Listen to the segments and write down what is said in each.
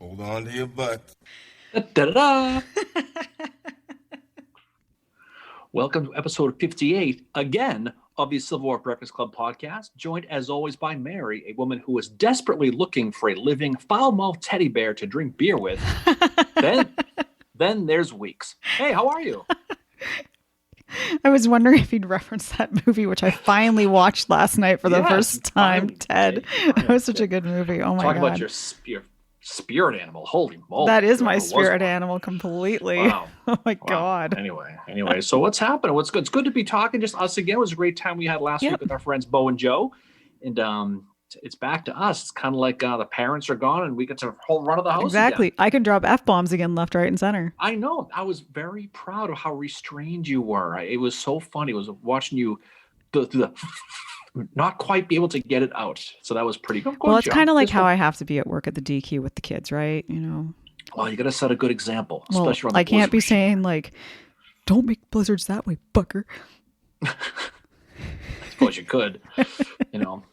Hold on to your butts. Da-da-da. Welcome to episode 58, again, of the Civil War Breakfast Club podcast, joined as always by Mary, a woman who is desperately looking for a living, foul-mouthed teddy bear to drink beer with. Then there's Weeks. Hey, how are you? I was wondering if you'd reference that movie, which I finally watched last night for the first time, Ted. That was such a good movie. Oh my God. Talk about your spirit animal. Holy moly. That is my spirit animal completely. Wow. Oh my God. Anyway, so what's happening? What's good? It's good to be talking just us again. It was a great time we had last week with our friends Bo and Joe. And it's back to us. It's kind of like the parents are gone and we get to whole run of the house. Exactly. Again. I can drop F-bombs again, left, right, and center. I know. I was very proud of how restrained you were. It was so funny. It was watching you not quite be able to get it out. So that was pretty good. Well, it's kind of like how I have to be at work at the DQ with the kids, right? You know. Well, you got to set a good example. Well, especially on the I can't be saying like, don't make blizzards that way, bucker. I suppose you could, you know.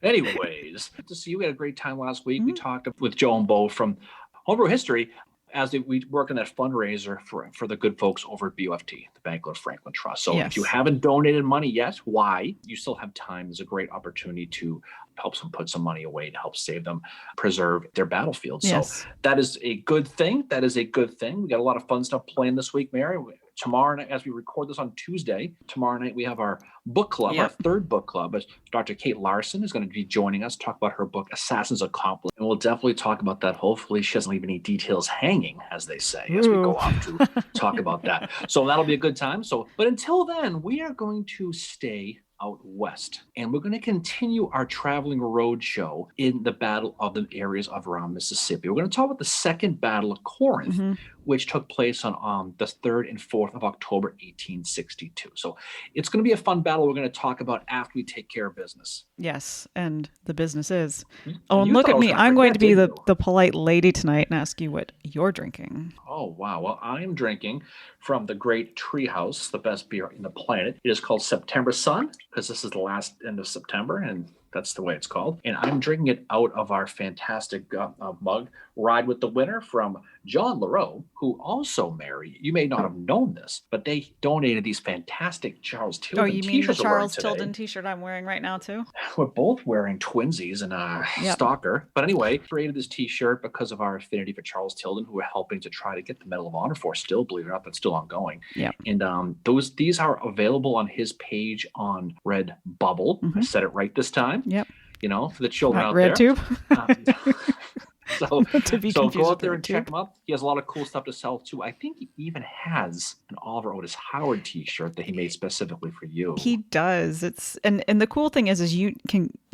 Anyways, to see you. We had a great time last week. We talked with Joe and Bo from Homebrew History as we work on that fundraiser for the good folks over at BUFT, the Bank of Franklin Trust. So if you haven't donated money yet, why? You still have time. There's a great opportunity to help them put some money away to help save them, preserve their battlefield. So that is a good thing. We got a lot of fun stuff planned this week, Mary. Tomorrow night, as we record this on Tuesday, tomorrow night we have our book club, our third book club. Dr. Kate Larson is going to be joining us, talk about her book, Assassin's Accomplice. And we'll definitely talk about that. Hopefully she doesn't leave any details hanging, as they say, as we go off to talk about that. So that'll be a good time. But until then, we are going to stay out west, and we're going to continue our traveling road show in the battle of the areas of around Mississippi. We're going to talk about the Second Battle of Corinth, which took place on the 3rd and 4th of October, 1862. So it's going to be a fun battle we're going to talk about after we take care of business. Yes, and the business is. Oh, and look at me. I'm going to be the polite lady tonight and ask you what you're drinking. Oh, wow. Well, I am drinking from the Great Treehouse, the best beer in the planet. It is called September Sun, because this is the last end of September, and that's the way it's called. And I'm drinking it out of our fantastic mug, Ride with the Winner, from John LaRoe, who also, Mary, you may not have known this, but they donated these fantastic Charles Tilden t-shirts. Oh, you mean the Charles Tilden t-shirt I'm wearing right now, too? We're both wearing twinsies and Stalker. But anyway, created this t-shirt because of our affinity for Charles Tilden, who we're helping to try to get the Medal of Honor for. Still, believe it or not, that's still ongoing. Yeah. And these are available on his page on Redbubble. I said it right this time. Yep. You know, for the children out RedTube. there. So go out there and RedTube. check him out. He has a lot of cool stuff to sell too. I think he even has an Oliver Otis Howard t-shirt that he made specifically for you. He does. And the cool thing is you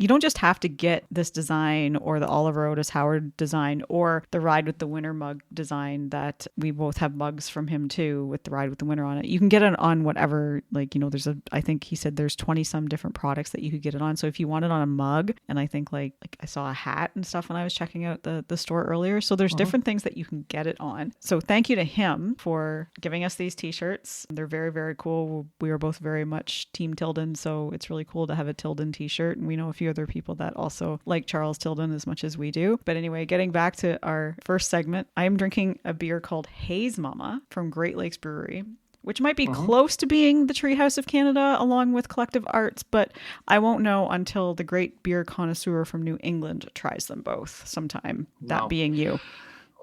don't just have to get this design or the Oliver Otis Howard design or the Ride with the Winner mug design that we both have mugs from him too with the Ride with the Winner on it. You can get it on whatever, I think he said there's 20 some different products that you could get it on. So if you want it on a mug, and I think like I saw a hat and stuff when I was checking out the store earlier. So there's different things that you can get it on. So thank you to him for giving us these t-shirts. They're very, very cool. We are both very much Team Tilden. So it's really cool to have a Tilden t-shirt. And we know a few other people that also like Charles Tilden as much as we do. But anyway, getting back to our first segment, I am drinking a beer called Haze Mama from Great Lakes Brewery, which might be close to being the Treehouse of Canada along with Collective Arts, but I won't know until the great beer connoisseur from New England tries them both sometime, that being you.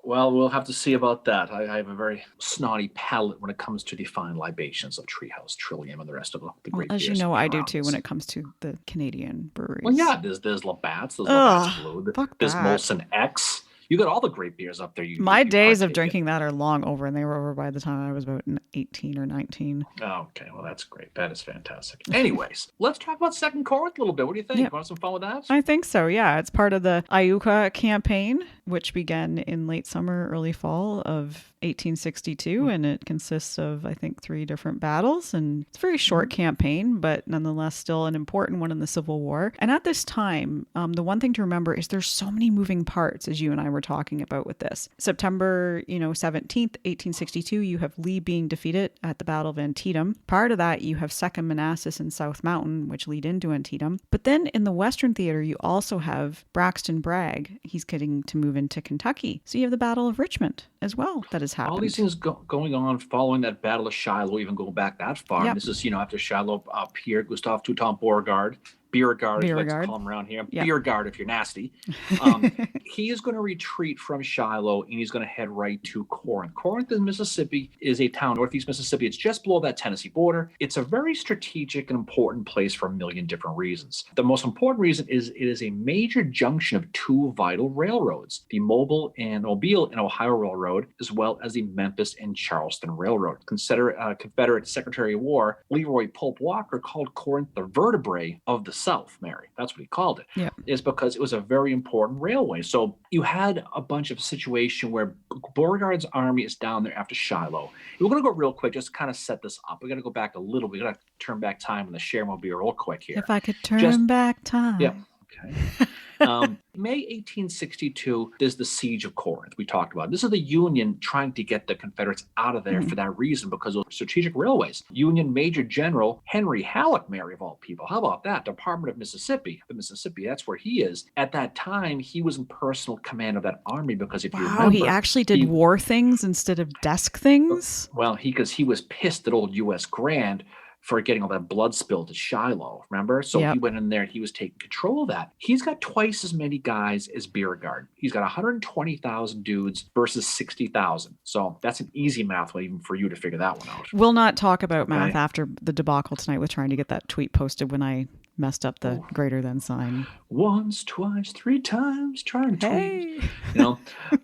Well, we'll have to see about that. I have a very snotty palate when it comes to the fine libations of Treehouse, Trillium, and the rest of the great beers. As you know, I do too when it comes to the Canadian breweries. Well, yeah, there's Labatt's, there's Labatt's Blue, there's Molson X. You got all the great beers up there. My days of drinking that are long over, and they were over by the time I was about 18 or 19. Okay, well, that's great. That is fantastic. Anyways, let's talk about Second Corinth a little bit. What do you think? You want to have some fun with that? I think so, yeah. It's part of the Iuka campaign, which began in late summer, early fall of 1862, and it consists of, I think, 3 different battles, and it's a very short campaign, but nonetheless still an important one in the Civil War. And at this time, the one thing to remember is there's so many moving parts, as you and I we're talking about with this. September, 17th, 1862, you have Lee being defeated at the Battle of Antietam. Prior to that, you have Second Manassas and South Mountain, which lead into Antietam. But then in the Western Theater, you also have Braxton Bragg. He's getting to move into Kentucky. So you have the Battle of Richmond as well that has happened. All these things going on following that Battle of Shiloh, even going back that far. Yep. And this is, after Shiloh, Pierre Gustave Toutant Beauregard, Beauregard, as we like to call him around here. Yep. Beauregard, if you're nasty. He is going to retreat from Shiloh, and he's going to head right to Corinth. Corinth in Mississippi is a town, northeast Mississippi. It's just below that Tennessee border. It's a very strategic and important place for a million different reasons. The most important reason is it is a major junction of two vital railroads, the Mobile and Ohio Railroad, as well as the Memphis and Charleston Railroad. Confederate Secretary of War Leroy Pope Walker called Corinth the vertebrae of the South, Mary. That's what he called it. Yeah. Is because it was a very important railway. So you had a bunch of situation where Beauregard's army is down there after Shiloh. We're going to go real quick, just to kind of set this up. We're going to go back a little bit. We're going to turn back time in the Share'Mobile real quick here. If I could turn back time. Yeah. Okay. May 1862, there's the Siege of Corinth we talked about. This is the Union trying to get the Confederates out of there for that reason, because of strategic railways. Union Major General Henry Halleck, Mary, of all people. How about that? Department of Mississippi. That's where he is. At that time, he was in personal command of that army, because if you remember... he actually did war things instead of desk things? Well, because he was pissed at old U.S. Grant for getting all that blood spilled at Shiloh, remember? So He went in there and he was taking control of that. He's got twice as many guys as Beauregard. He's got 120,000 dudes versus 60,000. So that's an easy math even for you to figure that one out. We'll not talk about math after the debacle tonight with trying to get that tweet posted when I messed up the greater than sign. Once, twice, three times, trying to tweet.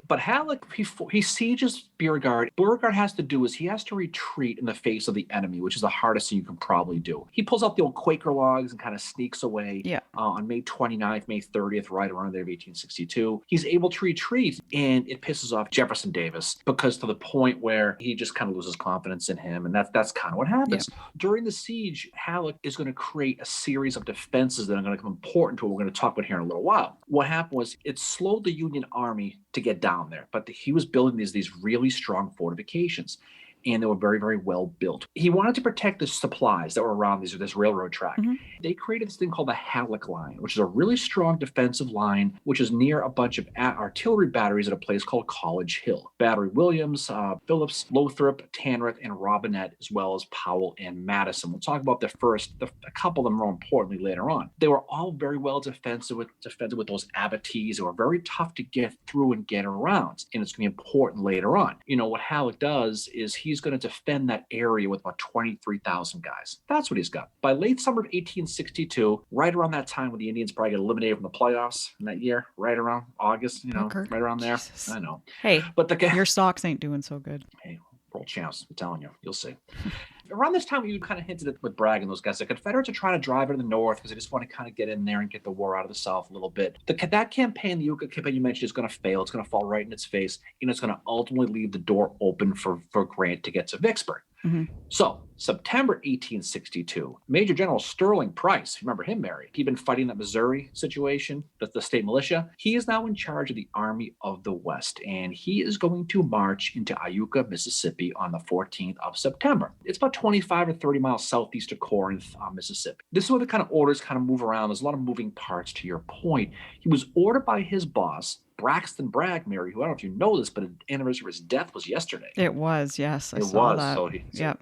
But Halleck, he sieges Beauregard. Beauregard has to do is he has to retreat in the face of the enemy, which is the hardest thing you can probably do. He pulls out the old Quaker logs and kind of sneaks away on May 29th, May 30th, right around there of 1862. He's able to retreat, and it pisses off Jefferson Davis, because to the point where he just kind of loses confidence in him, and that's kind of what happens. During the siege, Halleck is going to create a series of defenses that are going to become important to what we're going to talk about here in a little while. What happened was it slowed the Union Army to get down there, but he was building these really strong fortifications, and they were very, very well built. He wanted to protect the supplies that were around this railroad track. They created this thing called the Halleck Line, which is a really strong defensive line, which is near a bunch of artillery batteries at a place called College Hill. Battery Williams, Phillips, Lothrop, Tannereth, and Robinette, as well as Powell and Madison. We'll talk about a couple of them more importantly later on. They were all very well defended with those abatis. They were very tough to get through and get around, and it's going to be important later on. What Halleck does is he's going to defend that area with about 23,000 guys. That's what he's got. By late summer of 1862, right around that time when the Indians probably get eliminated from the playoffs in that year, right around August, right around there. Jesus. I know. Hey, but your stocks ain't doing so good. Hey, world champs, I'm telling you, you'll see. Around this time, you kind of hinted at with Bragg and those guys. The Confederates are trying to drive it in the north because they just want to kind of get in there and get the war out of the South a little bit. That campaign, the Iuka campaign you mentioned, is going to fail. It's going to fall right in its face, and it's going to ultimately leave the door open for Grant to get to Vicksburg. So, September 1862, Major General Sterling Price, remember him, Mary? He'd been fighting that Missouri situation, the state militia. He is now in charge of the Army of the West, and he is going to march into Iuka, Mississippi on the 14th of September. It's about 25 or 30 miles southeast of Corinth, Mississippi. This is where the kind of orders kind of move around. There's a lot of moving parts to your point. He was ordered by his boss, Braxton Bragg, Mary, who I don't know if you know this, but the anniversary of his death was yesterday. It was, yes. I saw that. So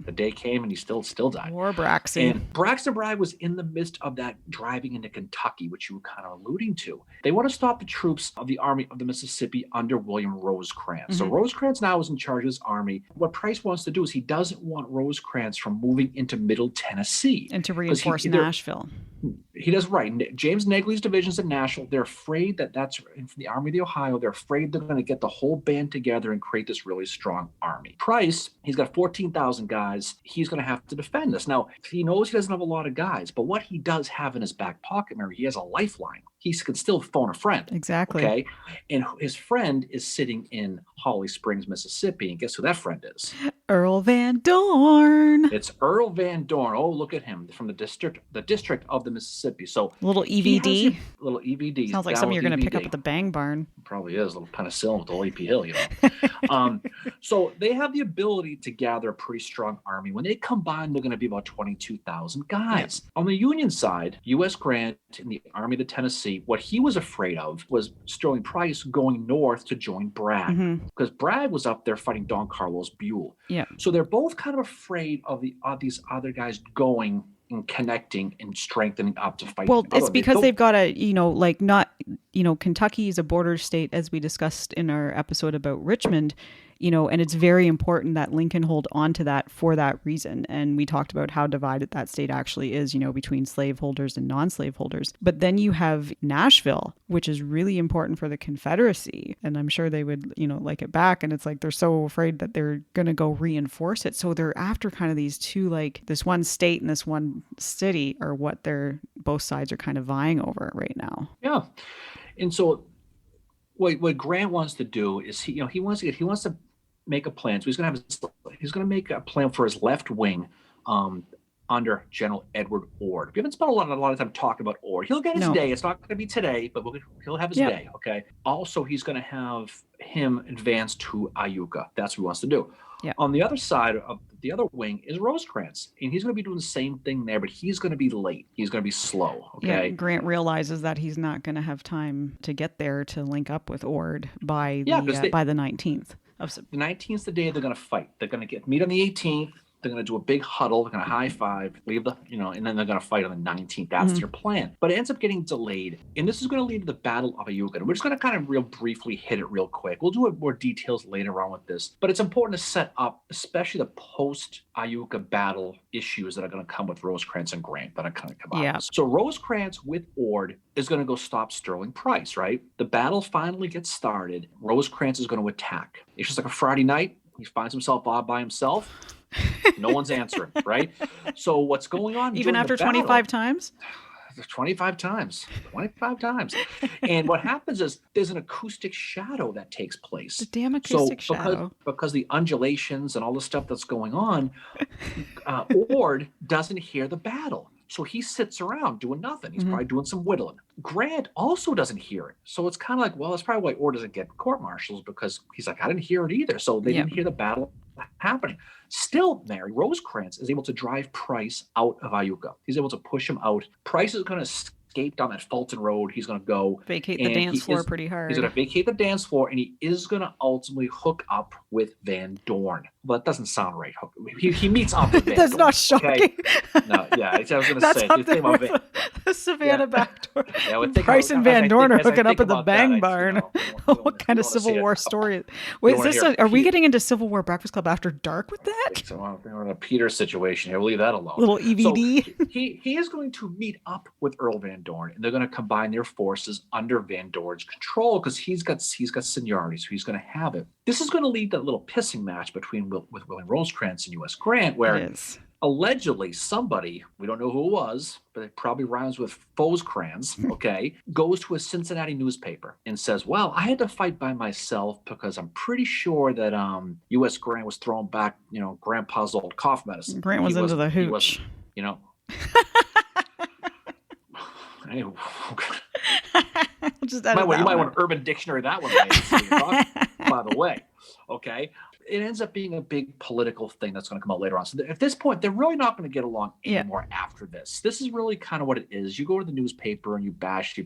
the day came and he still died. Poor Braxton. And Braxton Bragg was in the midst of that driving into Kentucky, which you were kind of alluding to. They want to stop the troops of the Army of the Mississippi under William Rosecrans. So Rosecrans now is in charge of his army. What Price wants to do is he doesn't want Rosecrans from moving into Middle Tennessee. And to reinforce Nashville. He does right. James Negley's division's in Nashville. They're afraid that's from the Army of the Ohio. They're afraid they're going to get the whole band together and create this really strong army. Price, he's got 14,000 guys. He's going to have to defend this. Now, he knows he doesn't have a lot of guys, but what he does have in his back pocket, Mary, he has a lifeline. he can still phone a friend. Exactly. Okay. And his friend is sitting in Holly Springs, Mississippi. And guess who that friend is? Earl Van Dorn. It's Earl Van Dorn. Oh, look at him from the district of the Mississippi. So little EVD. Little EVD. Sounds like something you're going to pick up at the Bang Barn. Probably is a little penicillin with the AP Hill, So they have the ability to gather a pretty strong army. When they combine, they're going to be about 22,000 guys. Yeah. On the Union side, U.S. Grant in the Army of the Tennessee, what he was afraid of was Sterling Price going north to join Bragg, because Bragg was up there fighting Don Carlos Buell. Yeah. So they're both kind of afraid of these other guys going and connecting and strengthening up to fight. Well, it's because they've got Kentucky is a border state, as we discussed in our episode about Richmond, and it's very important that Lincoln hold on to that for that reason. And we talked about how divided that state actually is, between slaveholders and non-slaveholders. But then you have Nashville, which is really important for the Confederacy. And I'm sure they would, like it back. And it's like they're so afraid that they're going to go reinforce it. So they're after kind of these two, like this one state and this one city are what both sides are kind of vying over right now. Yeah. And so what Grant wants to do is he wants to make a plan. So he's going to make a plan for his left wing under General Edward Ord. We haven't spent a lot of time talking about Ord. He'll get his day. It's not going to be today, but he'll have his day. Okay. Also, he's going to have him advance to Iuka. That's what he wants to do. Yeah. On the other side of the other wing is Rosecrans, and he's going to be doing the same thing there, but he's going to be late. He's going to be slow. Okay. Yeah. Grant realizes that he's not going to have time to get there to link up with Ord by the 19th. The 19th is the day they're going to fight. They're going to meet on the 18th. They're going to do a big huddle. They're going to high five, leave and then they're going to fight on the 19th. That's their plan. But it ends up getting delayed. And this is going to lead to the Battle of Iuka. And we're just going to kind of real briefly hit it real quick. We'll do more details later on with this. But it's important to set up, especially the post-Iuka battle issues that are going to come with Rosecrans and Grant that are going to come out. Yeah. So Rosecrans with Ord is going to go stop Sterling Price, right? The battle finally gets started. Rosecrans is going to attack. It's just like a Friday night. He finds himself all by himself. No one's answering, right? So what's going on? Even after 25 times? 25 times. And what happens is there's an acoustic shadow that takes place. The damn acoustic shadow. Because the undulations and all the stuff that's going on, Ord doesn't hear the battle. So he sits around doing nothing. He's probably doing some whittling. Grant also doesn't hear it. So it's kind of like, well, that's probably why Ord doesn't get court-martials, because he's like, I didn't hear it either. So they didn't hear the battle happening. Still, Mary, Rosecrans is able to drive Price out of Iuka. He's able to push him out. Price is going to escape down that Fulton Road. He's going to go vacate the dance floor pretty hard. He's going to vacate the dance floor, and he is going to ultimately hook up with Van Dorn. Well, that doesn't sound right. He meets up with Van That's Dorn. Not shocking. Okay? No, yeah, I was going to say. Up there with the Savannah backdoor. Yeah, Price and Van Dorn are hooking up at the Bang Barn. What kind of Civil War story? Wait, are we getting into Civil War Breakfast Club after dark with that? So we're in a Peter situation here. We'll leave that alone. Little EVD. So he is going to meet up with Earl Van Dorn, and they're going to combine their forces under Van Dorn's control, because he's got seniority, so he's going to have it. This is going to lead to a little pissing match between William Rosecrans and U.S. Grant, where allegedly somebody, we don't know who it was, but it probably rhymes with Fosecrans, okay, goes to a Cincinnati newspaper and says, well, I had to fight by myself because I'm pretty sure that U.S. Grant was throwing back, Grandpa's old cough medicine. Grant was into the hooch. Anyway, you might want to Urban Dictionary that one, by the way. Okay. It ends up being a big political thing that's going to come out later on. So at this point, they're really not going to get along anymore after this. This is really kind of what it is. You go to the newspaper and you bash your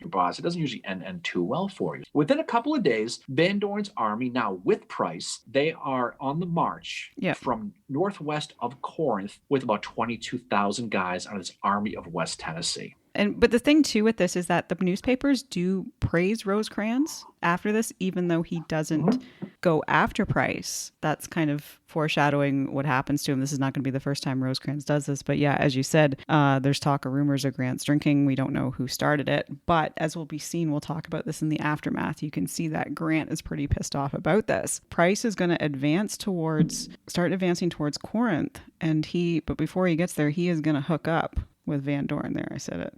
boss. It doesn't usually end too well for you. Within a couple of days, Van Dorn's army, now with Price, they are on the march from northwest of Corinth with about 22,000 guys on this army of West Tennessee. But the thing too with this is that the newspapers do praise Rosecrans after this, even though he doesn't go after Price. That's kind of foreshadowing what happens to him. This is not going to be the first time Rosecrans does this. But yeah, as you said, there's talk of rumors of Grant's drinking. We don't know who started it. But as will be seen, we'll talk about this in the aftermath. You can see that Grant is pretty pissed off about this. Price is going to start advancing towards Corinth. But before he gets there, he is going to hook up with Van Dorn. There, I said it.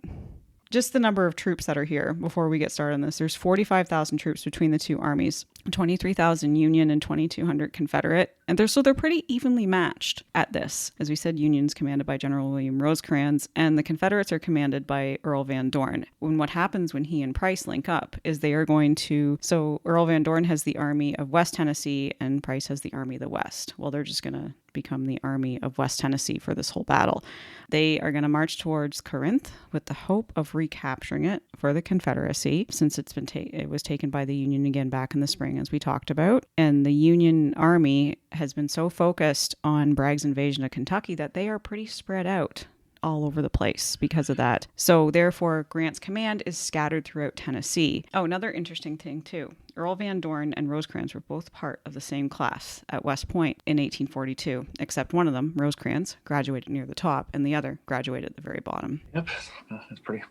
just the number of troops that are here before we get started on this. There's 45,000 troops between the two armies, 23,000 Union and 2,200 Confederate. And they're pretty evenly matched at this. As we said, Union's commanded by General William Rosecrans, and the Confederates are commanded by Earl Van Dorn. When what happens when he and Price link up is they are going to, so Earl Van Dorn has the Army of West Tennessee and Price has the Army of the West. Well, they're just going to become the Army of West Tennessee for this whole battle. They are going to march towards Corinth with the hope of recapturing it for the Confederacy, since it was taken by the Union again back in the spring, as we talked about. And the Union Army has been so focused on Bragg's invasion of Kentucky that they are pretty spread out all over the place because of that. So therefore, Grant's command is scattered throughout Tennessee. Oh, another interesting thing too. Earl Van Dorn and Rosecrans were both part of the same class at West Point in 1842, except one of them, Rosecrans, graduated near the top, and the other graduated at the very bottom. Yep, that's pretty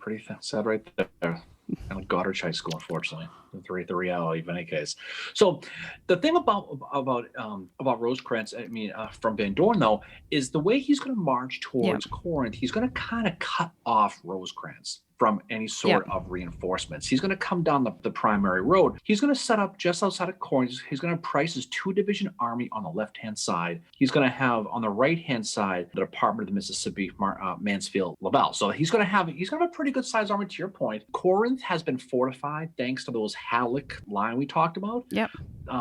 sad right there. Kind of Goddard High School, unfortunately, the reality of any case. So the thing about Rosecrans, from Van Dorn though, is the way he's going to march towards Corinth. He's going to kind of cut off Rosecrans from any sort of reinforcements. He's going to come down the primary road. He's going to set up just outside of Corinth. He's going to have Price's 2-division army on the left-hand side. He's going to have on the right-hand side the Department of the Mississippi, Mansfield, Laval. So he's going to have a pretty good sized army. To your point, Corinth has been fortified thanks to those Halleck line we talked about. Yep.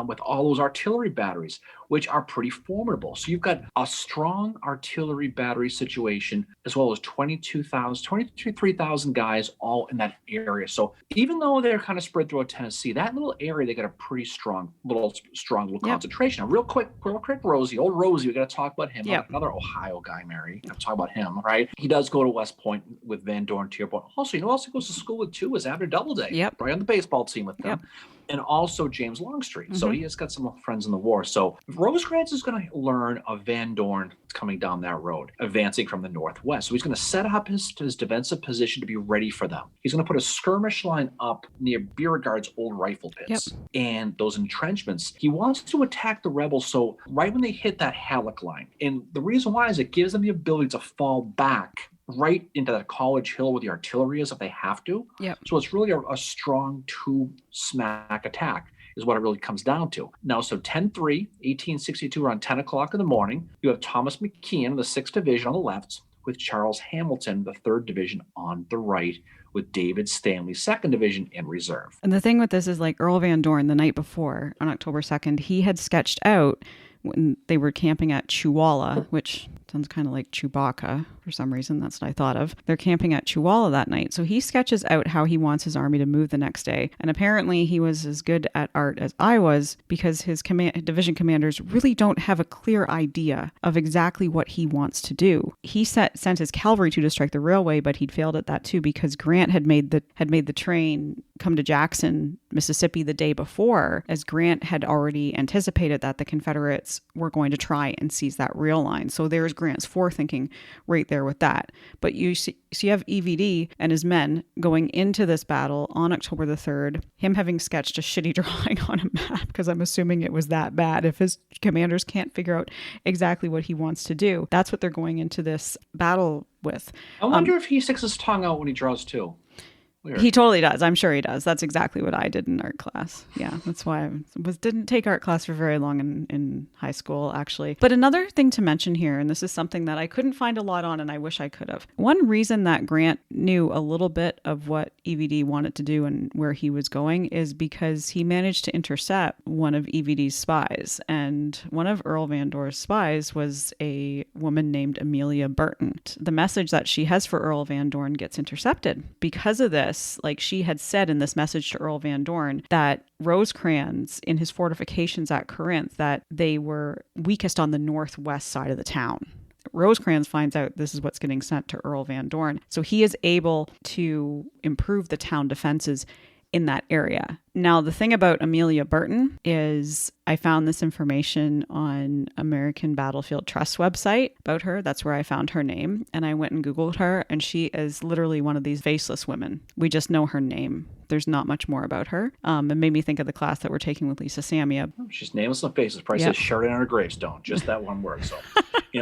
With all those artillery batteries, which are pretty formidable. So you've got a strong artillery battery situation, as well as 23,000 guys all in that area. So even though they're kind of spread throughout Tennessee, that little area, they got a pretty strong little concentration. Now, real quick, Rosie, old Rosie, we got to talk about him. Another Ohio guy, Mary. Got to talk about him, right? He does go to West Point with Van Dorn, to your point. Also, you know who else he goes to school with too is Abner Doubleday. Yep. Right on the baseball team with them. Yep. And also James Longstreet. So he has got some friends in the war. So Rosecrans is going to learn of Van Dorn coming down that road, advancing from the northwest. So he's going to set up his defensive position to be ready for them. He's going to put a skirmish line up near Beauregard's old rifle pits and those entrenchments. He wants to attack the rebels. So right when they hit that Halleck line, and the reason why is it gives them the ability to fall back right into that College Hill where the artillery is if they have to. Yep. So it's really a strong two-smack attack is what it really comes down to. Now, so 10-3, 1862, around 10 o'clock in the morning, you have Thomas McKeon, the 6th Division on the left, with Charles Hamilton, the 3rd Division on the right, with David Stanley, 2nd Division in reserve. And the thing with this is, like, Earl Van Dorn, the night before, on October 2nd, he had sketched out when they were camping at Chewalla, which sounds kind of like Chewbacca for some reason. That's what I thought of. They're camping at Chewalla that night. So he sketches out how he wants his army to move the next day. And apparently he was as good at art as I was, because his division commanders really don't have a clear idea of exactly what he wants to do. He sent his cavalry to strike the railway, but he'd failed at that too, because Grant had made the train come to Jackson, Mississippi the day before, as Grant had already anticipated that the Confederates were going to try and seize that rail line. So there's Grant's forethinking right there with that. But you have EVD and his men going into this battle on October the 3rd, him having sketched a shitty drawing on a map, because I'm assuming it was that bad. If his commanders can't figure out exactly what he wants to do, that's what they're going into this battle with. I wonder if he sticks his tongue out when he draws too. Weird. He totally does. I'm sure he does. That's exactly what I did in art class. Yeah, that's why I didn't take art class for very long in high school, actually. But another thing to mention here, and this is something that I couldn't find a lot on and I wish I could have. One reason that Grant knew a little bit of what EVD wanted to do and where he was going is because he managed to intercept one of EVD's spies. And one of Earl Van Dorn's spies was a woman named Amelia Burton. The message that she has for Earl Van Dorn gets intercepted. Because of this, like she had said in this message to Earl Van Dorn, that Rosecrans in his fortifications at Corinth, that they were weakest on the northwest side of the town. Rosecrans finds out this is what's getting sent to Earl Van Dorn. So he is able to improve the town defenses in that area. Now, the thing about Amelia Burton is I found this information on American Battlefield Trust website about her. That's where I found her name. And I went and Googled her, and she is literally one of these faceless women. We just know her name. There's not much more about her. It made me think of the class that we're taking with Lisa Samia. She's nameless and faceless. Probably says Sheridan on her gravestone. Just that one word. So,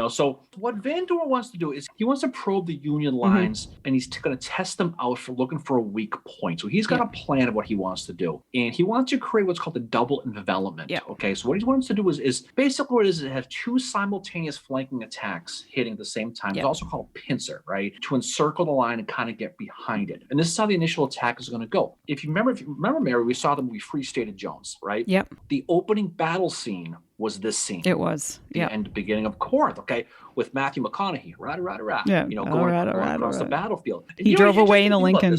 so what Van Dorn wants to do is he wants to probe the Union lines, and he's going to test them out for looking for a weak point. So he's got a plan of what he wants to do. And he wants to create what's called a double envelopment. Yeah. Okay, so what he wants to do is basically what it is have two simultaneous flanking attacks hitting at the same time. It's also called pincer, right? To encircle the line and kind of get behind it. And this is how the initial attack is going to go. If you remember, Mary, we saw the movie Free State of Jones, right? Yep. The opening battle scene was this scene. It was. Yeah. And the beginning of Corinth, okay, with Matthew McConaughey, going across the battlefield. And he drove away in a Lincoln.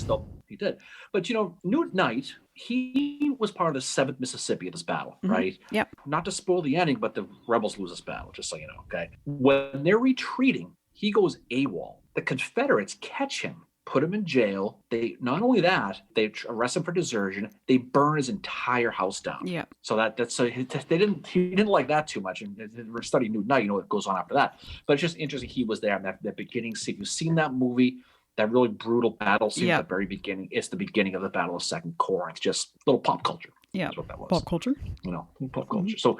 He did. But, Newt Knight, he was part of the 7th Mississippi at this battle, right? Yep. Not to spoil the ending, but the rebels lose this battle, just so you know, okay? When they're retreating, he goes AWOL. The Confederates catch him, put him in jail. They not only that, they arrest him for desertion. They burn his entire house down. Yeah. So he didn't like that too much. And we're studying Newt Knight, what goes on after that. But it's just interesting he was there in that beginning scene. If you've seen that movie, that really brutal battle scene at the very beginning, it's the beginning of the Battle of Second Corinth. Just little pop culture. Yeah, that's what that was. Pop culture. Pop culture. So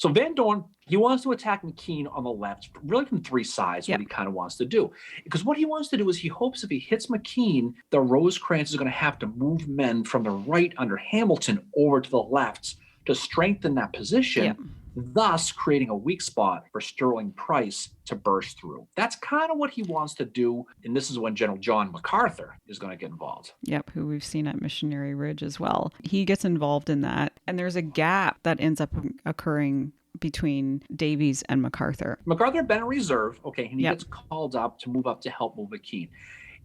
Van Dorn, he wants to attack McKean on the left, really from three sides, what he kind of wants to do. Because what he wants to do is he hopes if he hits McKean, the Rosecrans is going to have to move men from the right under Hamilton over to the left to strengthen that position, thus creating a weak spot for Sterling Price to burst through. That's kind of what he wants to do. And this is when General John MacArthur is going to get involved. Yep, who we've seen at Missionary Ridge as well. He gets involved in that. And there's a gap that ends up occurring between Davies and MacArthur. MacArthur had been in reserve, and he gets called up to move up to help move McKean.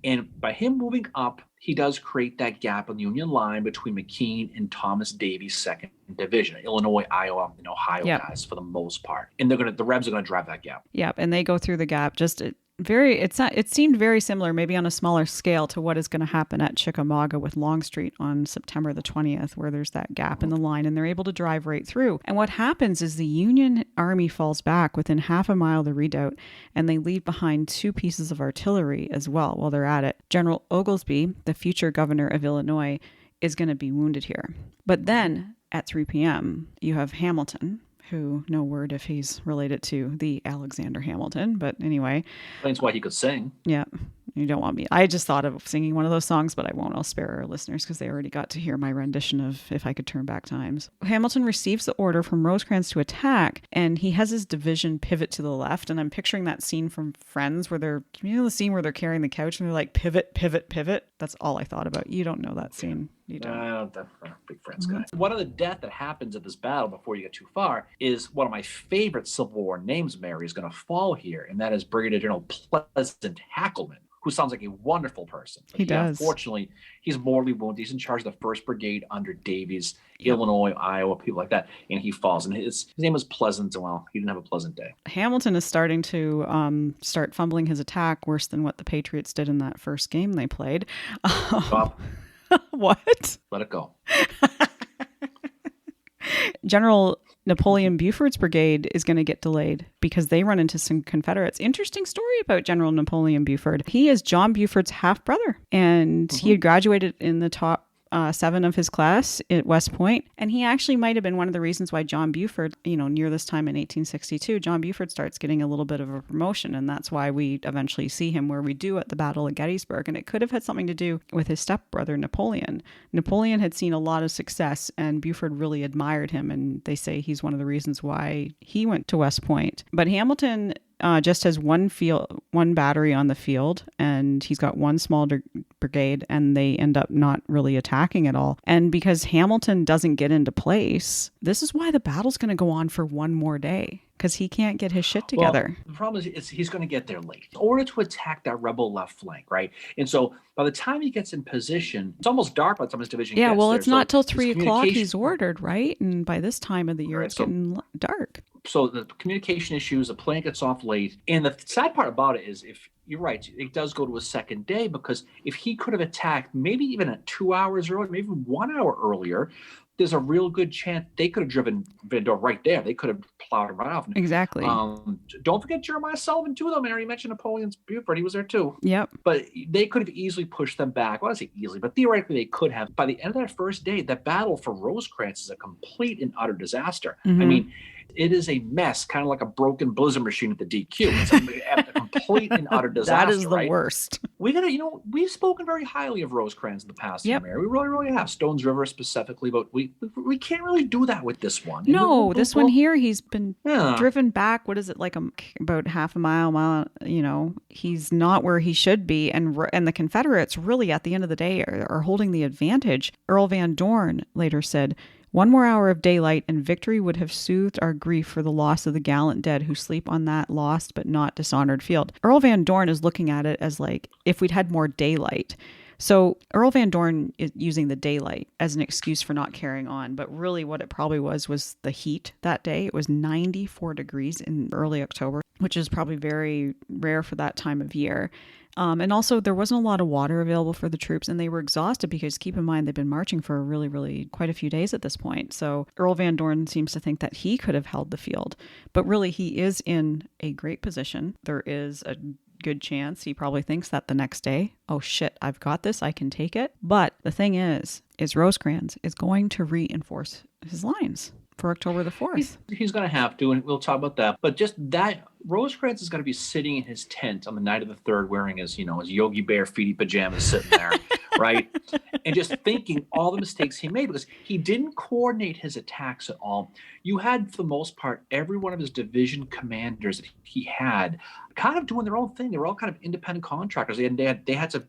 And by him moving up, he does create that gap on the Union line between McKean and Thomas Davies' 2nd Division, Illinois, Iowa, and Ohio guys for the most part. And the Rebs are going to drive that gap. Yep, and they go through the gap it seemed very similar, maybe on a smaller scale, to what is going to happen at Chickamauga with Longstreet on September the 20th, where there's that gap in the line and they're able to drive right through. And what happens is the Union Army falls back within half a mile of the redoubt, and they leave behind 2 pieces of artillery as well while they're at it. General Oglesby, the future governor of Illinois, is going to be wounded here. But then at 3 p.m., you have Hamilton, who, no word if he's related to the Alexander Hamilton, but anyway. Explains why he could sing. Yeah, you don't want me. I just thought of singing one of those songs, but I won't. I'll spare our listeners because they already got to hear my rendition of If I Could Turn Back Times. Hamilton receives the order from Rosecrans to attack, and he has his division pivot to the left, and I'm picturing that scene from Friends where the scene where they're carrying the couch and they're like, pivot, pivot, pivot. That's all I thought about. You don't know that scene. You don't. I'm a big Friends guy. One of the death that happens at this battle before you get too far is one of my favorite Civil War names, Mary, is going to fall here, and that is Brigadier General Pleasant Hackleman, who sounds like a wonderful person. But he does. Unfortunately, he's mortally wounded. He's in charge of the 1st Brigade under Davies, Illinois, Iowa, people like that, and he falls. And his name was Pleasant, and well, he didn't have a pleasant day. Hamilton is starting to start fumbling his attack worse than what the Patriots did in that first game they played. Stop. What? Let it go. General Napoleon Buford's brigade is going to get delayed because they run into some Confederates. Interesting story about General Napoleon Buford. He is John Buford's half brother, and he had graduated in the top 7 of his class at West Point. And he actually might have been one of the reasons why John Buford, near this time in 1862, John Buford starts getting a little bit of a promotion. And that's why we eventually see him where we do at the Battle of Gettysburg. And it could have had something to do with his stepbrother, Napoleon. Napoleon had seen a lot of success, and Buford really admired him. And they say he's one of the reasons why he went to West Point. But Hamilton just has one battery on the field, and he's got one small brigade, and they end up not really attacking at all. And because Hamilton doesn't get into place, this is why the battle's going to go on for one more day, because he can't get his shit together. Well, the problem is he's going to get there late in order to attack that rebel left flank, right? And so by the time he gets in position, it's almost dark by the time his division gets there. Yeah, well, it's not till 3 o'clock he's ordered, right? And by this time of the year, it's getting dark. So the communication issues, the plane gets off late. And the sad part about it is, if you're right, it does go to a second day, because if he could have attacked maybe even at 2 hours earlier, maybe 1 hour earlier, there's a real good chance they could have driven Van Dorn right there. They could have plowed him right off. Exactly. Don't forget Jeremiah Sullivan too, though, Mary. You mentioned Napoleon's Buford. He was there too. Yep. But they could have easily pushed them back. Well, I say easily, but theoretically they could have. By the end of that first day, the battle for Rosecrans is a complete and utter disaster. Mm-hmm. I mean, it is a mess, kind of like a broken Blizzard machine at the DQ. It's a complete and utter disaster. That is the worst. We gotta, we've spoken very highly of Rosecrans in the past, yep. Mary. We really, really have. Stones River specifically, but we can't really do that with this one. No, this one here, he's been driven back. What is it, like about half a mile? He's not where he should be, and the Confederates really, at the end of the day, are holding the advantage. Earl Van Dorn later said, "One more hour of daylight and victory would have soothed our grief for the loss of the gallant dead who sleep on that lost but not dishonored field." Earl Van Dorn is looking at it as like, if we'd had more daylight. So Earl Van Dorn is using the daylight as an excuse for not carrying on. But really what it probably was the heat that day. It was 94 degrees in early October, which is probably very rare for that time of year. And also there wasn't a lot of water available for the troops, and they were exhausted because, keep in mind, they've been marching for really, really quite a few days at this point. So Earl Van Dorn seems to think that he could have held the field, but really he is in a great position. There is a good chance he probably thinks that the next day, oh shit, I've got this, I can take it. But the thing is Rosecrans is going to reinforce his lines for October the 4th. He's going to have to, and we'll talk about that. But just that, Rosecrans is going to be sitting in his tent on the night of the 3rd wearing his Yogi Bear feety pajamas sitting there, right? And just thinking all the mistakes he made, because he didn't coordinate his attacks at all. You had, for the most part, every one of his division commanders that he had kind of doing their own thing. They were all kind of independent contractors. They had to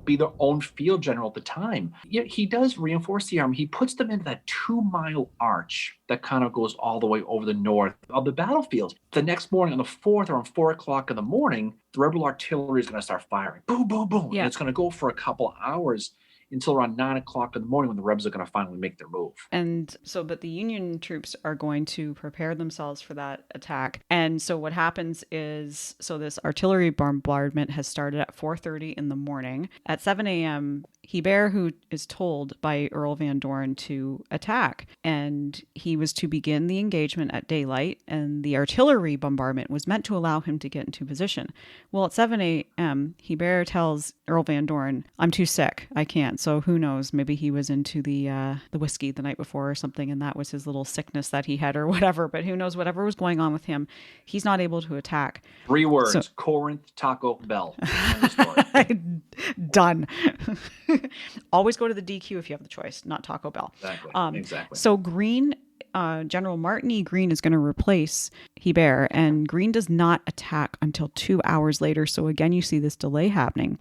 be their own field general at the time. Yet he does reinforce the army. He puts them into that 2-mile arch that kind of goes all the way over the north of the battlefield. The next morning on the 4th, around 4 o'clock in the morning, the rebel artillery is going to start firing. Boom, boom, boom. Yeah. And it's going to go for a couple of hours until around 9 o'clock in the morning when the rebels are going to finally make their move. And so, but the Union troops are going to prepare themselves for that attack. And so what happens is, so this artillery bombardment has started at 4:30 in the morning. At 7 a.m., Hebert, who is told by Earl Van Dorn to attack, and he was to begin the engagement at daylight, and the artillery bombardment was meant to allow him to get into position. Well, at 7 a.m., Hebert tells Earl Van Dorn, "I'm too sick. I can't." So who knows? Maybe he was into the whiskey the night before or something, and that was his little sickness that he had or whatever. But who knows? Whatever was going on with him, he's not able to attack. 3 words: Corinth, Taco Bell. Done. Always go to the DQ if you have the choice, not Taco Bell. Exactly. So Greene, General Martin E. Greene is going to replace Hebert, and Greene does not attack until 2 hours later. So again, you see this delay happening.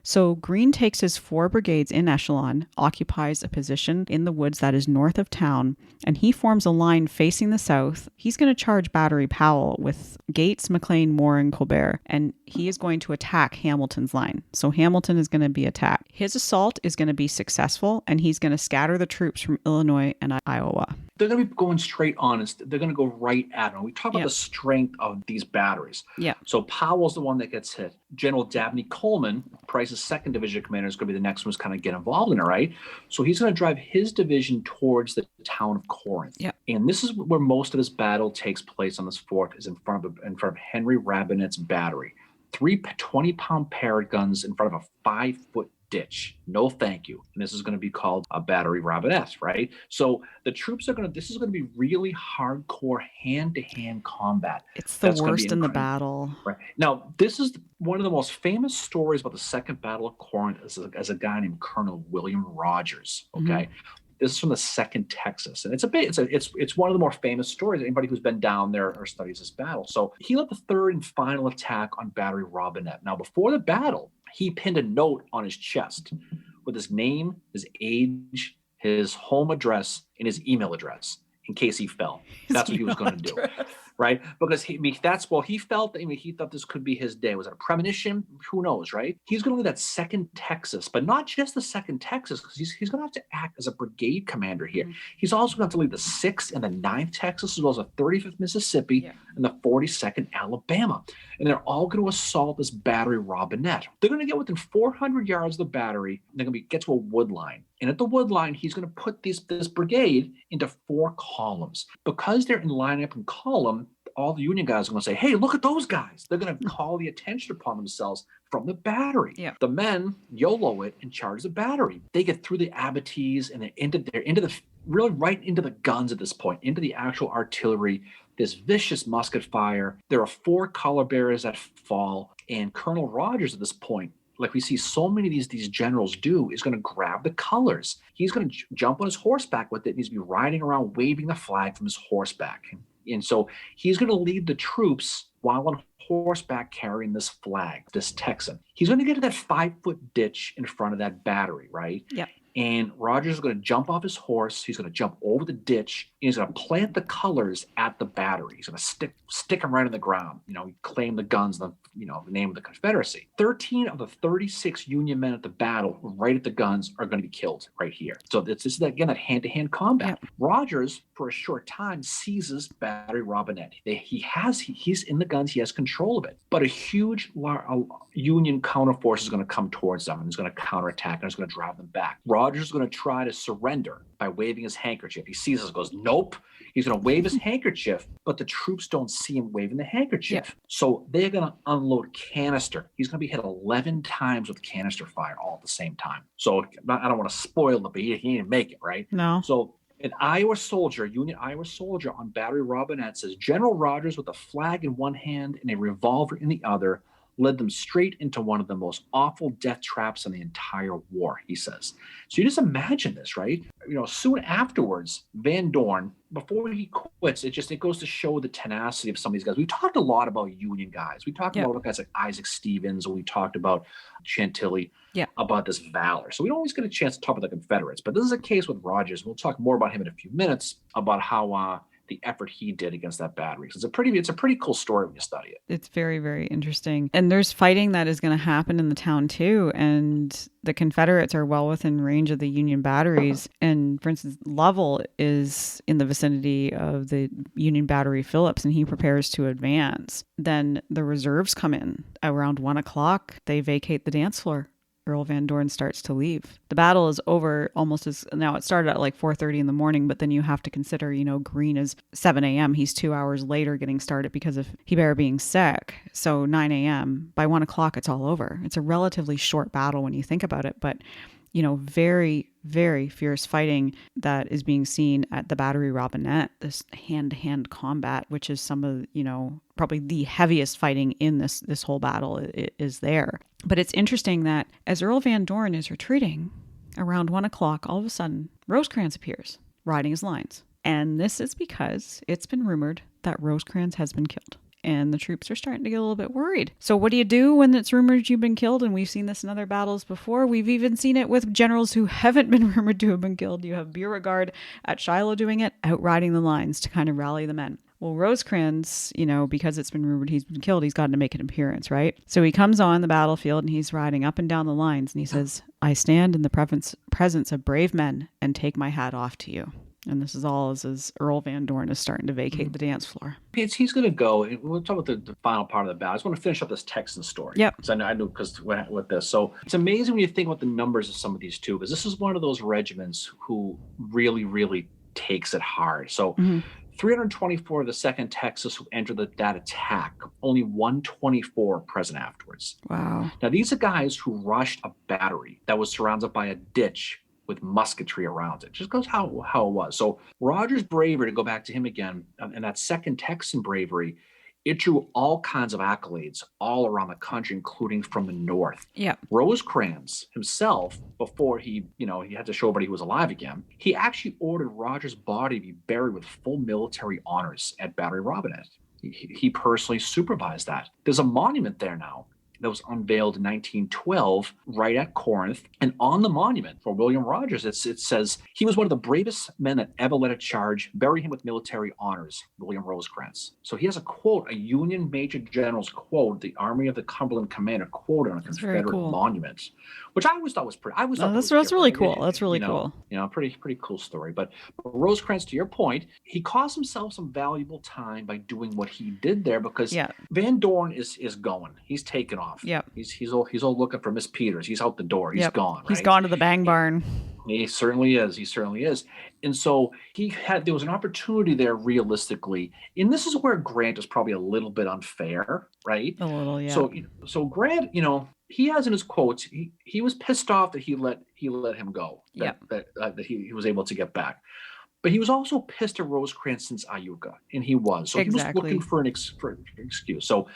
So Greene takes his 4 brigades in echelon, occupies a position in the woods that is north of town, and he forms a line facing the south. He's going to charge Battery Powell with Gates, McLean, Moore, and Colbert, and he is going to attack Hamilton's line. So Hamilton is going to be attacked. His assault is going to be successful, and he's going to scatter the troops from Illinois and Iowa. They're going to be going straight on. They're going to go right at them. We talk about the strength of these batteries. Yeah. So Powell's the one that gets hit. General Dabney Coleman, Price's 2nd Division commander, is going to be the next one to kind of get involved in it, right? So he's going to drive his division towards the town of Corinth. Yeah. And this is where most of this battle takes place on this fort, is in front of Henry Rabinet's battery. 3 20-pound parrot guns in front of a 5-foot ditch. No thank you. And this is going to be called a Battery Rabinet, right? So the troops this is going to be really hardcore hand-to-hand combat. It's the worst in the battle. Right. Now, this is one of the most famous stories about the Second Battle of Corinth as a guy named Colonel William Rogers. Okay. Mm-hmm. This is from the 2nd Texas, and it's one of the more famous stories. Anybody who's been down there or studies this battle. So he led the 3rd and final attack on Battery Robinette. Now, before the battle, he pinned a note on his chest with his name, his age, his home address, and his email address. in case he fell. That's what he was going to do, right? Because he felt, he thought this could be his day. Was it a premonition? Who knows, right? He's going to lead that 2nd Texas, but not just the 2nd Texas, because he's going to have to act as a brigade commander here. He's also going to have to lead the 6th and the 9th Texas, as well as the 35th Mississippi and the 42nd Alabama. And they're all going to assault this battery Robinette. They're going to get within 400 yards of the battery, and they're going to get to a wood line. And at the wood line, he's going to put this brigade into 4 columns. Because they're in line up in column, all the Union guys are going to say, hey, look at those guys. They're going to call the attention upon themselves from the battery. Yeah. The men YOLO it and charge the battery. They get through the abatis, and they're into the really right into the guns at this point, into the actual artillery, this vicious musket fire. There are 4 color bearers that fall, and Colonel Rogers at this point, like we see so many of these generals do, is going to grab the colors. He's going to jump on his horseback with it, and he's going to be riding around waving the flag from his horseback. And so he's going to lead the troops while on horseback carrying this flag, this Texan. He's going to get to that 5-foot ditch in front of that battery, right? Yeah. And Rogers is going to jump off his horse. He's going to jump over the ditch. And he's going to plant the colors at the battery. He's going to stick them right in the ground. Claim the guns, the name of the Confederacy. 13 of the 36 Union men at the battle, right at the guns, are going to be killed right here. So this is again that hand-to-hand combat. Yeah. Rogers, for a short time, seizes Battery Robinette. He's in the guns. He has control of it. But a huge Union counterforce is going to come towards them, and he's going to counterattack, and he's going to drive them back. Rogers is going to try to surrender by waving his handkerchief. He sees us, goes, nope. He's going to wave his handkerchief, but the troops don't see him waving the handkerchief. Yeah. So they're going to unload canister. He's going to be hit 11 times with canister fire all at the same time. So I don't want to spoil it, but he didn't make it, right? No. So an Union Iowa soldier on Battery Robinette says, General Rogers, with a flag in one hand and a revolver in the other, led them straight into one of the most awful death traps in the entire war, he says. So you just imagine this, right? Soon afterwards, Van Dorn, before he quits, it goes to show the tenacity of some of these guys. We talked a lot about Union guys. We talked about guys like Isaac Stevens, and we talked about Chantilly, about this valor. So we don't always get a chance to talk about the Confederates, but this is a case with Rogers. We'll talk more about him in a few minutes, about how the effort he did against that battery. So it's a pretty cool story when you study it. It's very, very interesting. And there's fighting that is going to happen in the town too. And the Confederates are well within range of the Union batteries. And for instance, Lovell is in the vicinity of the Union battery Phillips, and he prepares to advance. Then the reserves come in around 1:00. They vacate the dance floor. Earl Van Dorn starts to leave. The battle is over now it started at like 4:30 in the morning, but then you have to consider, Greene is 7 a.m. He's 2 hours later getting started because of Hebert being sick. So 9 a.m. By 1:00, it's all over. It's a relatively short battle when you think about it, but very, very fierce fighting that is being seen at the Battery Robinette, this hand-to-hand combat, which is some of, probably the heaviest fighting in this whole battle is there. But it's interesting that as Earl Van Dorn is retreating around 1:00, all of a sudden, Rosecrans appears, riding his lines. And this is because it's been rumored that Rosecrans has been killed. And the troops are starting to get a little bit worried. So what do you do when it's rumored you've been killed? And we've seen this in other battles before. We've even seen it with generals who haven't been rumored to have been killed. You have Beauregard at Shiloh doing it, outriding the lines to kind of rally the men. Well, Rosecrans, because it's been rumored he's been killed, he's got to make an appearance, right? So he comes on the battlefield and he's riding up and down the lines and he says, I stand in the presence of brave men and take my hat off to you. And this is all as Earl Van Dorn is starting to vacate the dance floor. He's going to go, and we'll talk about the final part of the battle. I just want to finish up this Texan story. Yeah. Because I know because with this. So it's amazing when you think about the numbers of some of these too, because this is one of those regiments who really, really takes it hard. So 324 of the 2nd Texas who entered that attack, only 124 present afterwards. Wow. Now, these are guys who rushed a battery that was surrounded by a ditch with musketry around it. Just goes how it was. So Rogers' bravery, to go back to him again, and that 2nd Texan bravery, it drew all kinds of accolades all around the country, including from the north. Yeah. Rosecrans himself, before he had to show everybody he was alive again, he actually ordered Rogers' body to be buried with full military honors at Battery Robinette. He personally supervised that. There's a monument there now that was unveiled in 1912 right at Corinth. And on the monument for William Rogers, it says, he was one of the bravest men that ever led a charge. Bury him with military honors, William Rosecrans. So he has a quote, a Union Major General's quote, the Army of the Cumberland Commander quote on a Confederate monument, which I always thought was pretty. That's really cool. That's really cool. Pretty cool story. But Rosecrans, to your point, he cost himself some valuable time by doing what he did there, because Van Dorn is going. He's taken off. Yeah. He's all looking for Miss Peters. He's out the door. He's gone. Right? He's gone to the bang barn. He certainly is. And so there was an opportunity there realistically. And this is where Grant is probably a little bit unfair, right? A little, yeah. So Grant, he has in his quotes, he was pissed off that he let him go. That he was able to get back. But he was also pissed at Rosecrans since Iuka, and he was. So he was looking for an excuse. So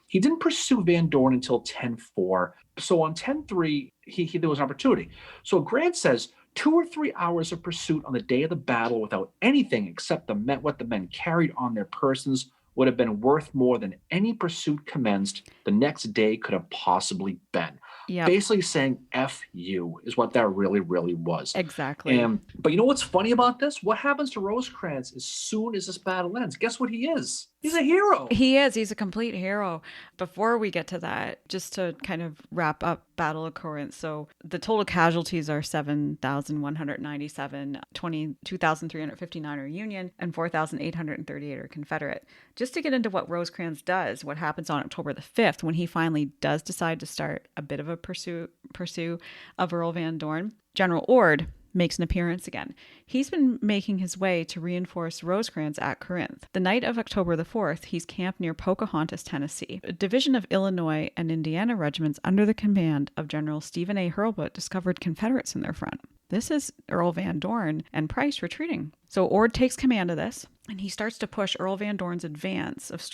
he didn't pursue Van Dorn until 10-4. So on 10-3, there was an opportunity. So Grant says 2 or 3 hours of pursuit on the day of the battle without anything except what the men carried on their persons would have been worth more than any pursuit commenced the next day could have possibly been. Yep. Basically saying F you is what that really, really was. Exactly. But you know what's funny about this? What happens to Rosecrans as soon as this battle ends? Guess what he is? He's a hero. He is. He's a complete hero. Before we get to that, just to kind of wrap up Battle of Corinth. So the total casualties are 7,197, 22,359 are Union, and 4,838 are Confederate. Just to get into what Rosecrans does, what happens on October the 5th, when he finally does decide to start a bit of a pursue of Earl Van Dorn, General Ord makes an appearance again. He's been making his way to reinforce Rosecrans at Corinth. The night of October the 4th, he's camped near Pocahontas, Tennessee. A division of Illinois and Indiana regiments under the command of General Stephen A. Hurlbut discovered Confederates in their front. This is Earl Van Dorn and Price retreating. So Ord takes command of this, and he starts to push Earl Van Dorn's advance of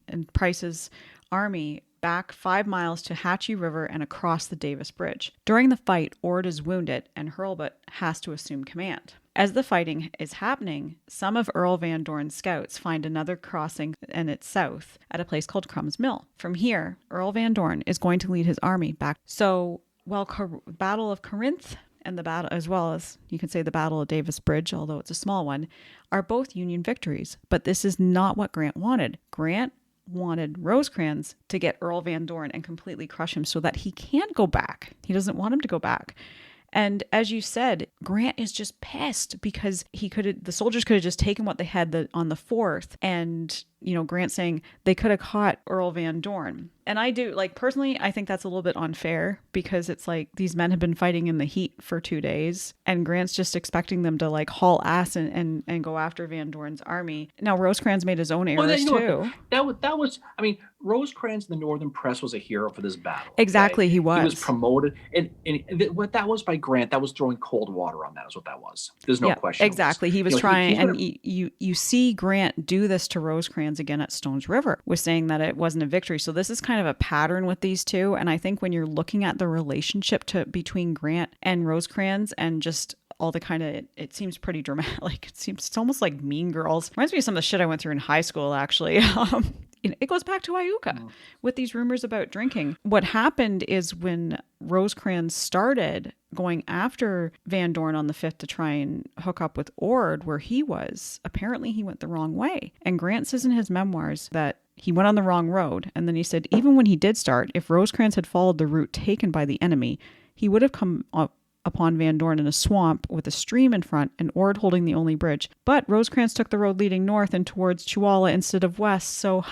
and Price's army back 5 miles to Hatchie River and across the Davis Bridge. During the fight, Ord is wounded and Hurlbut has to assume command. As the fighting is happening, some of Earl Van Dorn's scouts find another crossing, and it's south at a place called Crumb's Mill. From here, Earl Van Dorn is going to lead his army back. So while Battle of Corinth and the battle, as well as you can say the Battle of Davis Bridge, although it's a small one, are both Union victories. But this is not what Grant wanted. Grant wanted Rosecrans to get Earl Van Dorn and completely crush him so that he can't go back. He doesn't want him to go back. And as you said, Grant is just pissed because the soldiers could have just taken what they had on the 4th, and Grant saying they could have caught Earl Van Dorn. And I do, personally, I think that's a little bit unfair, because it's like these men have been fighting in the heat for 2 days, and Grant's just expecting them to haul ass and go after Van Dorn's army. Now Rosecrans made his own errors too. That was Rosecrans in the Northern Press was a hero for this battle. Exactly, okay? He was promoted, and what that was by Grant, that was throwing cold water on that, is what that was. There's no question. Exactly, he was trying, and you see Grant do this to Rosecrans again at Stones River, was saying that it wasn't a victory. So this is kind of a pattern with these two, and I think when you're looking at the relationship between Grant and Rosecrans and just all the kind of, it seems pretty dramatic. It's almost like Mean Girls. Reminds me of some of the shit I went through in high school, actually. It goes back to Iuka with these rumors about drinking. What happened is when Rosecrans started going after Van Dorn on the 5th to try and hook up with Ord where he was, apparently he went the wrong way. And Grant says in his memoirs that he went on the wrong road. And then he said, even when he did start, if Rosecrans had followed the route taken by the enemy, he would have come up upon Van Dorn in a swamp with a stream in front and Ord holding the only bridge. But Rosecrans took the road leading north and towards Chewalla instead of west. So,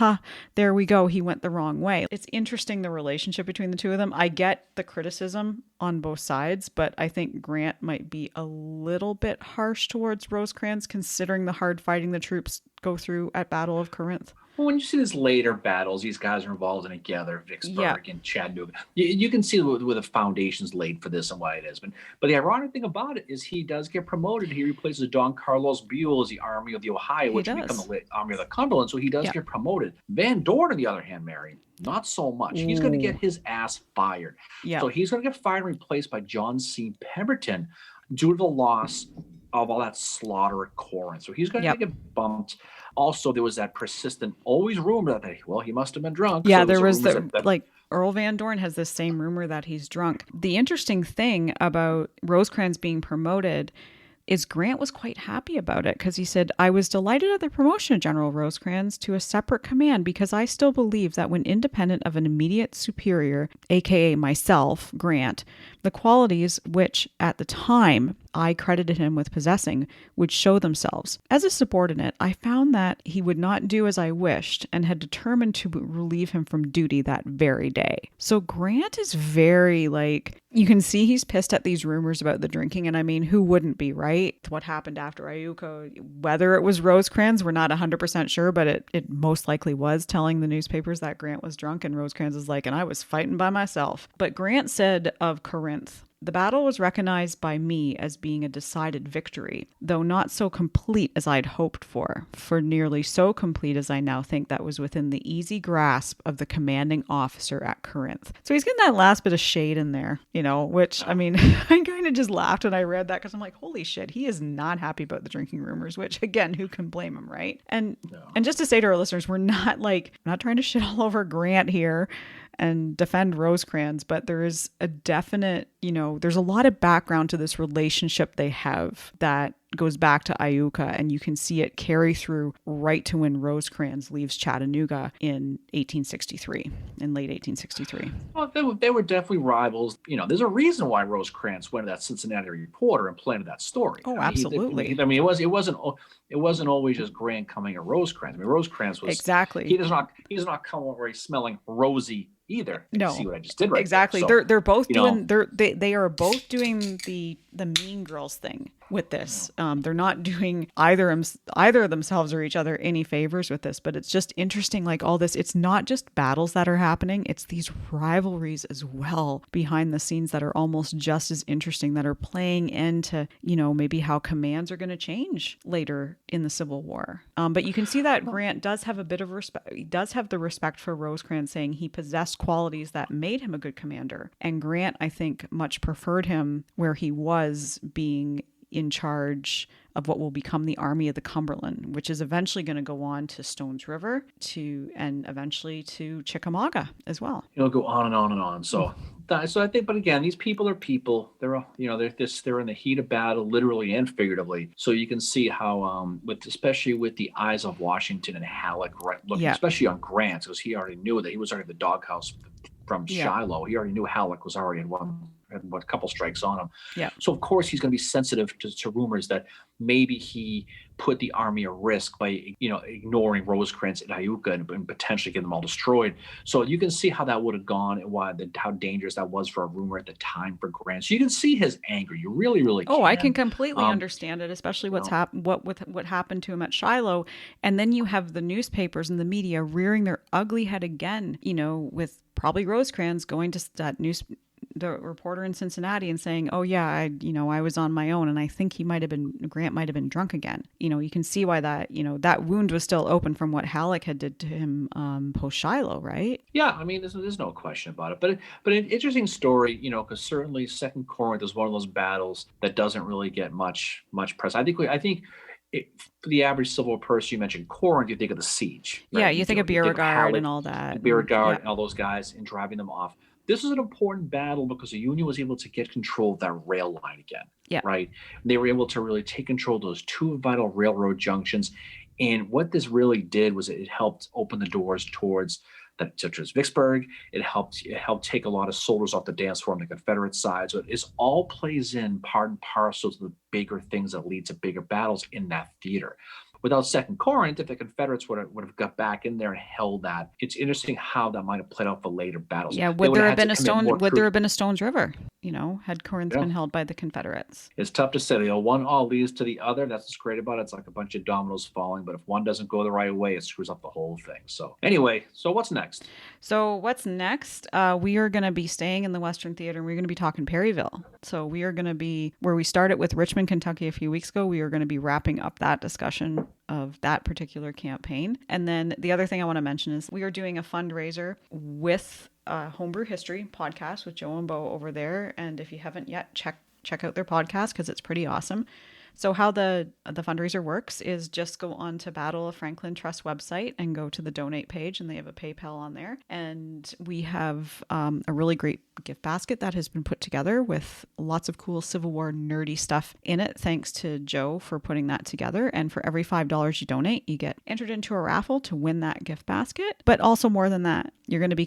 there we go. He went the wrong way. It's interesting, the relationship between the two of them. I get the criticism on both sides, but I think Grant might be a little bit harsh towards Rosecrans considering the hard fighting the troops go through at Battle of Corinth. Well, when you see these later battles, these guys are involved in it together, Vicksburg and Chattanooga. You can see where the foundation's laid for this and why it is. But the ironic thing about it is he does get promoted. He replaces Don Carlos Buell as the Army of the Ohio, which will become the Army of the Cumberland. So he does get promoted. Van Dorn, on the other hand, Mary, not so much. He's going to get his ass fired. So he's going to get fired and replaced by John C. Pemberton due to the loss of all that slaughter at Corinth. So he's going to Yep. get bumped. Also, there was that persistent, always rumor that, well, he must have been drunk. Yeah, So there there's a was rumors the that like Earl Van Dorn has this same rumor that he's drunk. The interesting thing about Rosecrans being promoted is Grant was quite happy about it because he said, I was delighted at the promotion of General Rosecrans to a separate command because I still believe that when independent of an immediate superior, aka myself, Grant, the qualities which at the time I credited him with possessing would show themselves. As a subordinate, I found that he would not do as I wished and had determined to relieve him from duty that very day. So Grant is very like, you can see he's pissed at these rumors about the drinking. And I mean, who wouldn't be, right? What happened after Iuka, whether it was Rosecrans, we're not 100% sure, but it most likely was telling the newspapers that Grant was drunk. And Rosecrans is like, and I was fighting by myself. But Grant said of Corinth, the battle was recognized by me as being a decided victory, though not so complete as I'd hoped for nearly so complete as I now think that was within the easy grasp of the commanding officer at Corinth. So he's getting that last bit of shade in there, which, I mean, I kind of just laughed when I read that because I'm like, holy shit, he is not happy about the drinking rumors, which again, who can blame him, right? And just to say to our listeners, we're not trying to shit all over Grant here and defend Rosecrans, but there is a definite, there's a lot of background to this relationship they have that goes back to Iuka, and you can see it carry through right to when Rosecrans leaves Chattanooga in 1863, in late 1863. Well, they were definitely rivals. There's a reason why Rosecrans went to that Cincinnati Reporter and planted that story. Oh, absolutely. It wasn't always just Grant coming at Rosecrans. I mean, Rosecrans was exactly. He does not come over smelling rosy either. No, see what I just did right exactly. there. So, they're both doing they are both doing the mean girls thing with this. They're not doing either of themselves or each other any favors with this, but it's just interesting, like all this, it's not just battles that are happening, it's these rivalries as well behind the scenes that are almost just as interesting, that are playing into, maybe how commands are going to change later in the Civil War. But you can see that Grant does have a bit of respect. He does have the respect for Rosecrans, saying he possessed qualities that made him a good commander. And Grant, I think, much preferred him where he was, being in charge of what will become the Army of the Cumberland, which is eventually going to go on to Stones River and eventually to Chickamauga as well. It'll go on and on and on. So I think, but again, these people are people. They're in the heat of battle, literally and figuratively. So you can see how, especially with the eyes of Washington and Halleck, right, looking especially on Grant, because he already knew that he was already in the doghouse from Shiloh. He already knew Halleck was already had a couple strikes on him. Yeah. So of course he's going to be sensitive to rumors that maybe he put the army at risk by ignoring Rosecrans and Iuka and potentially getting them all destroyed. So you can see how that would have gone and how dangerous that was for a rumor at the time for Grant. So you can see his anger. You really, really can. Oh, I can completely understand it, especially what happened to him at Shiloh. And then you have the newspapers and the media rearing their ugly head again, with probably Rosecrans going to that the reporter in Cincinnati and saying, oh yeah, I was on my own. And I think Grant might have been drunk again. You can see why that wound was still open from what Halleck had did to him post Shiloh, right? Yeah. I mean, there's no question about it, but an interesting story, because certainly Second Corinth is one of those battles that doesn't really get much press. I think for the average Civil War person, you mentioned Corinth, you think of the siege. Right? Yeah. You think of Beauregard and all that. Beauregard and all those guys and driving them off. This is an important battle because the Union was able to get control of that rail line again. Yeah. Right. They were able to really take control of those two vital railroad junctions. And what this really did was it helped open the doors towards such as Vicksburg. It helped take a lot of soldiers off the dance floor on the Confederate side. So it all plays in part and parcel to the bigger things that lead to bigger battles in that theater. Without Second Corinth, if the Confederates would have got back in there and held that, it's interesting how that might have played out for later battles. Yeah, would there have been a Stones River? Had Corinth been held by the Confederates? It's tough to say. One all leads to the other. That's what's great about it. It's like a bunch of dominoes falling, but if one doesn't go the right way, it screws up the whole thing. So anyway, what's next? We are going to be staying in the Western Theater, and we're going to be talking Perryville. So we are going to be where we started with Richmond, Kentucky a few weeks ago. We are going to be wrapping up that discussion of that particular campaign. And then the other thing I want to mention is we are doing a fundraiser with Homebrew History podcast with Joe and Bo over there. And if you haven't yet, check out their podcast because it's pretty awesome. So how the fundraiser works is just go on to Battle of Franklin Trust website and go to the donate page, and they have a PayPal on there. And we have a really great gift basket that has been put together with lots of cool Civil War nerdy stuff in it. Thanks to Joe for putting that together. And for every $5 you donate, you get entered into a raffle to win that gift basket. But also more than that, you're going to be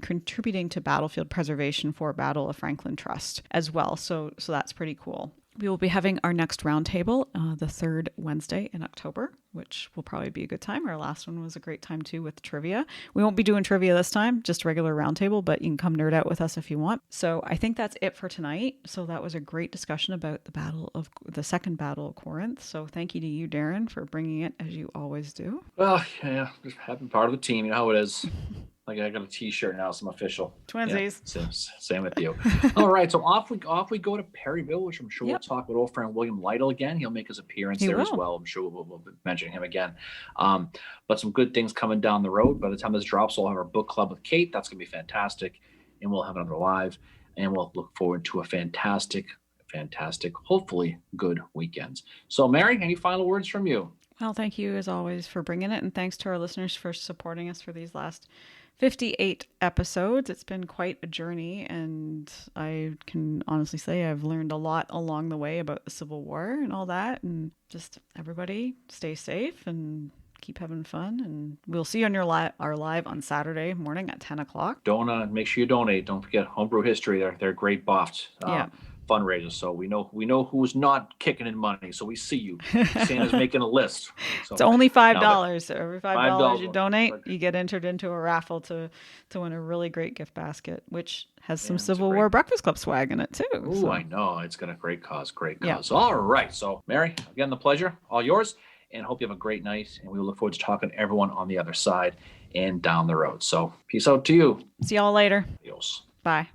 contributing to battlefield preservation for Battle of Franklin Trust as well. So that's pretty cool. We will be having our next roundtable the third Wednesday in October, which will probably be a good time. Our last one was a great time too with trivia. We won't be doing trivia this time, just regular roundtable, but you can come nerd out with us if you want. So I think that's it for tonight. So that was a great discussion about the Second Battle of Corinth. So thank you to you, Darren, for bringing it as you always do. Well, yeah, just having part of the team. You know how it is. Like I got a T-shirt now, so I'm official. Twinsies. Yeah, same with you. All right, so off we go to Perryville, which I'm sure we'll talk with old friend William Lytle again. He'll make his appearance there as well. I'm sure we'll be mentioning him again. But some good things coming down the road. By the time this drops, we'll have our book club with Kate. That's gonna be fantastic, and we'll have another live, and we'll look forward to a fantastic, hopefully good weekends. So, Mary, any final words from you? Well, thank you as always for bringing it, and thanks to our listeners for supporting us for these last 58 episodes. It's been quite a journey, and I can honestly say I've learned a lot along the way about the Civil War and all that. And just everybody stay safe and keep having fun. And we'll see you on our live on Saturday morning at 10 o'clock. Make sure you donate. Don't forget Homebrew History. They're great buffs. Fundraisers, so we know who's not kicking in money, so we see you. Santa's making a list. So, it's only $5. So every $5 you donate, you get entered into a raffle to win a really great gift basket, which has some Civil War Breakfast Club swag in it too. Oh, so. I know, it's got a great cause. All right, so Mary, again, the pleasure, all yours, and hope you have a great night, and we look forward to talking to everyone on the other side and down the road. So peace out to you. See y'all later. Adios. Bye.